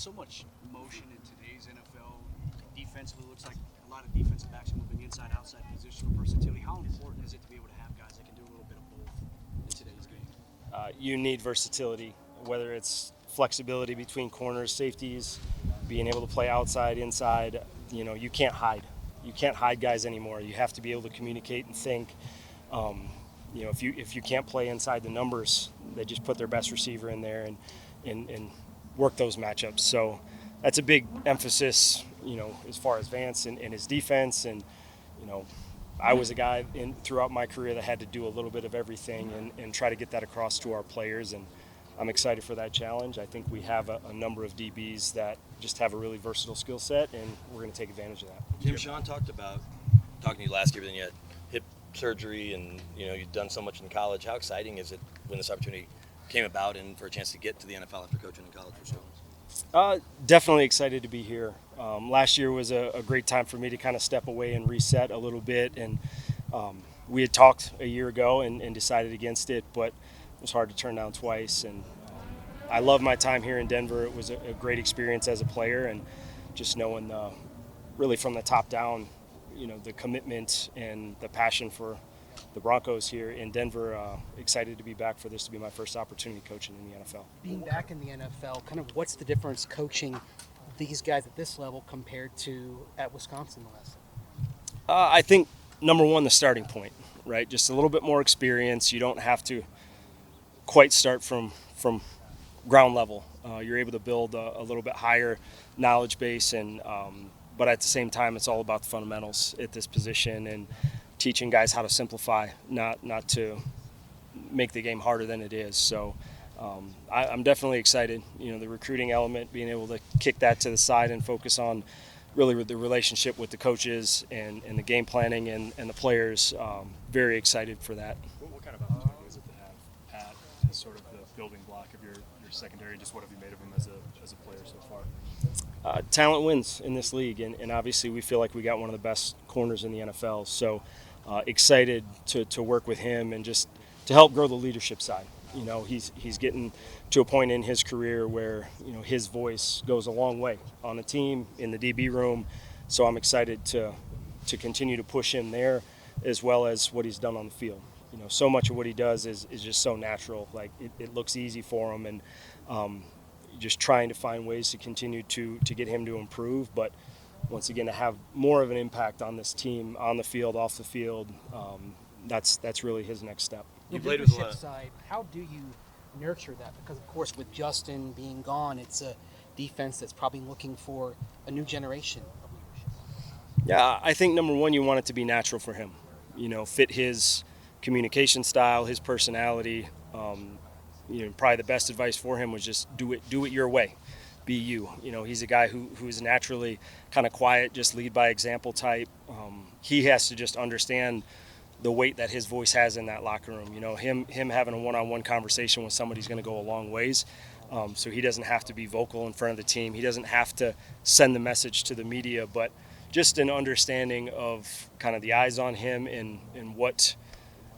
so much motion in today's NFL. Defensively, looks like a lot of defensive backs moving inside, outside, positional versatility. How important is it to be able to have guys that can do a little bit of both in today's game? You need versatility, whether it's flexibility between corners, safeties, being able to play outside, inside. You can't hide. You can't hide guys anymore. You have to be able to communicate and think. If you can't play inside the numbers, they just put their best receiver in there and work those matchups. So that's a big emphasis, as far as Vance and his defense. And, I was a guy throughout my career that had to do a little bit of everything and try to get that across to our players. And I'm excited for that challenge. I think we have a number of DBs that just have a really versatile skill set, and we're going to take advantage of that. Jim, Sean talked about talking to you last year, but then you had hip surgery, and you've done so much in college. How exciting is it when this opportunity came about and for a chance to get to the NFL after coaching in college for so long? Definitely excited to be here. Last year was a great time for me to kind of step away and reset a little bit. And we had talked a year ago and decided against it, but it was hard to turn down twice. And I love my time here in Denver. It was a great experience as a player, and just knowing really from the top down, the commitment and the passion for the Broncos here in Denver. Excited to be back for this to be my first opportunity coaching in the NFL. Being back in the NFL, kind of what's the difference coaching these guys at this level compared to at Wisconsin last? I think, number one, the starting point, right? Just a little bit more experience. You don't have to quite start from ground level. You're able to build a little bit higher knowledge base, but at the same time, it's all about the fundamentals at this position and teaching guys how to simplify, not to make the game harder than it is. So I'm definitely excited. The recruiting element, being able to kick that to the side and focus on really with the relationship with the coaches and the game planning and the players. Very excited for that. What kind of opportunity is it to have Pat as sort of the building block of your secondary? Just what have you made of him as a player so far? Talent wins in this league, and obviously we feel like we got one of the best corners in the NFL. So excited to work with him and just to help grow the leadership side. He's getting to a point in his career where his voice goes a long way on the team, in the DB room. So I'm excited to continue to push him there, as well as what he's done on the field. So much of what he does is just so natural. Like it looks easy for him, and just trying to find ways to continue to get him to improve. But once again, to have more of an impact on this team, on the field, off the field, that's really his next step. The You played with a leadership lot. side, how do you nurture that? Because, of course, with Justin being gone, it's a defense that's probably looking for a new generation of leadership. Yeah, I think number one, you want it to be natural for him. Fit his communication style, his personality. Probably the best advice for him was just do it your way. Be you. He's a guy who is naturally kind of quiet, just lead by example type. He has to just understand the weight that his voice has in that locker room. Him having a one-on-one conversation with somebody's going to go a long ways. So he doesn't have to be vocal in front of the team. He doesn't have to send the message to the media, but just an understanding of kind of the eyes on him and what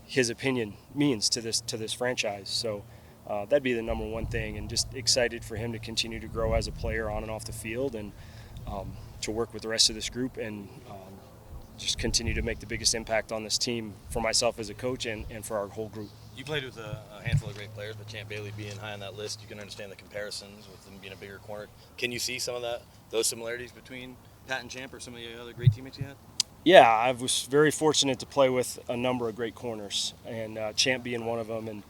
his opinion means to this franchise. So that'd be the number one thing, and just excited for him to continue to grow as a player on and off the field, and to work with the rest of this group and just continue to make the biggest impact on this team for myself as a coach and for our whole group. You played with a handful of great players, but Champ Bailey being high on that list, you can understand the comparisons with him being a bigger corner. Can you see some of those similarities between Pat and Champ or some of the other great teammates you had? Yeah, I was very fortunate to play with a number of great corners, and Champ being one of them. And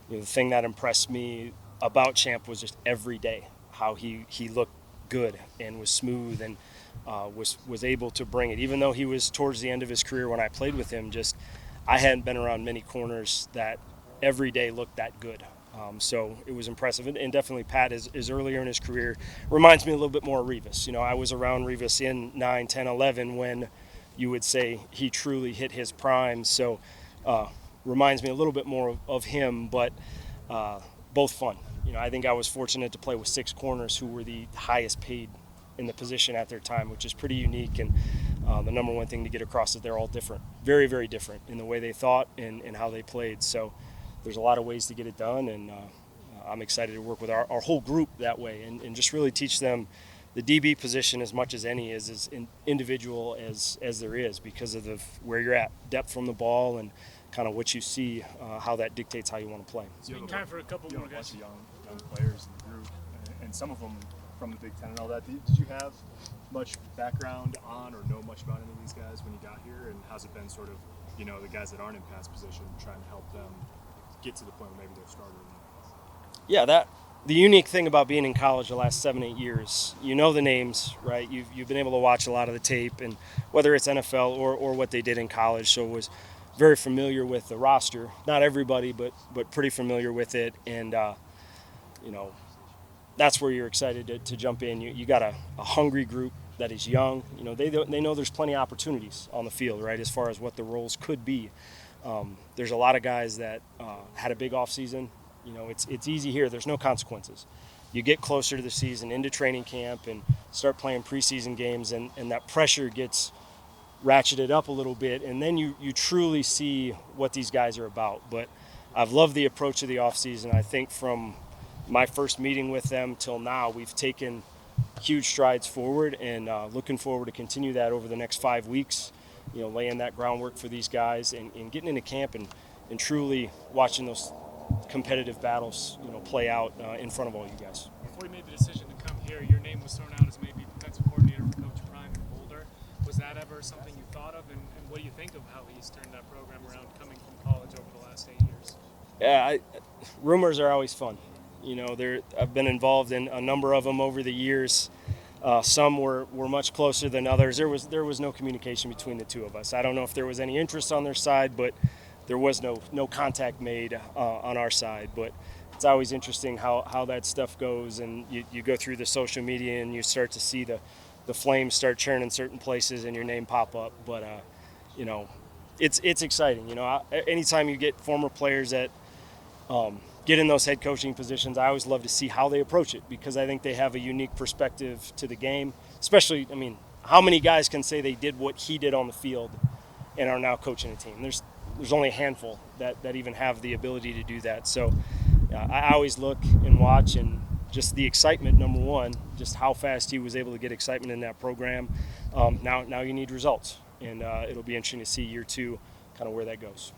the thing that impressed me about Champ was just every day how he looked good and was smooth and was able to bring it. Even though he was towards the end of his career when I played with him, I hadn't been around many corners that every day looked that good. So it was impressive. And definitely Pat is earlier in his career. Reminds me a little bit more of Revis. I was around Revis in 9, 10, 11 when you would say he truly hit his prime. So reminds me a little bit more of him, but both fun. I think I was fortunate to play with 6 corners who were the highest paid in the position at their time, which is pretty unique. And the number one thing to get across is they're all different, very, very different in the way they thought and how they played. So there's a lot of ways to get it done, and I'm excited to work with our whole group that way and just really teach them the DB position as much as any is as individual as there is because of where you're at, depth from the ball and kind of what you see, how that dictates how you want to play. Speaking time for a couple more guys. A bunch of young players in the group, and some of them from the Big Ten and all that. Did you have much background on or know much about any of these guys when you got here? And how's it been sort of, the guys that aren't in Pat's position trying to help them get to the point where maybe they're starting? Yeah, the unique thing about being in college the last 7-8 years, you know the names, right? You've been able to watch a lot of the tape, and whether it's NFL or what they did in college, so was very familiar with the roster. Not everybody, but pretty familiar with it, and that's where you're excited to jump in. You got a hungry group that is young. They know there's plenty of opportunities on the field, right, as far as what the roles could be. There's a lot of guys that had a big offseason. It's easy here. There's no consequences. You get closer to the season, into training camp, and start playing preseason games, and that pressure gets ratcheted up a little bit, and then you truly see what these guys are about. But I've loved the approach of the offseason. I think from my first meeting with them till now, we've taken huge strides forward, and looking forward to continue that over the next 5 weeks, laying that groundwork for these guys and getting into camp and truly watching those competitive battles, play out in front of all you guys. Before you made the decision to come here, your name was thrown out as maybe defensive coordinator for Coach Prime in Boulder. Was that ever something you thought of, and what do you think of how he's turned that program around coming from college over the last 8 years? Yeah, rumors are always fun. I've been involved in a number of them over the years. Some were much closer than others. There was no communication between the two of us. I don't know if there was any interest on their side, but there was no contact made on our side. But it's always interesting how that stuff goes, and you go through the social media and you start to see the flames start churning certain places and your name pop up. But it's exciting. Anytime you get former players that get in those head coaching positions, I always love to see how they approach it, because I think they have a unique perspective to the game. Especially, how many guys can say they did what he did on the field and are now coaching a team? There's only a handful that even have the ability to do that. So I always look and watch, and just the excitement, number one, just how fast he was able to get excitement in that program. Now you need results, and it'll be interesting to see year 2 kind of where that goes.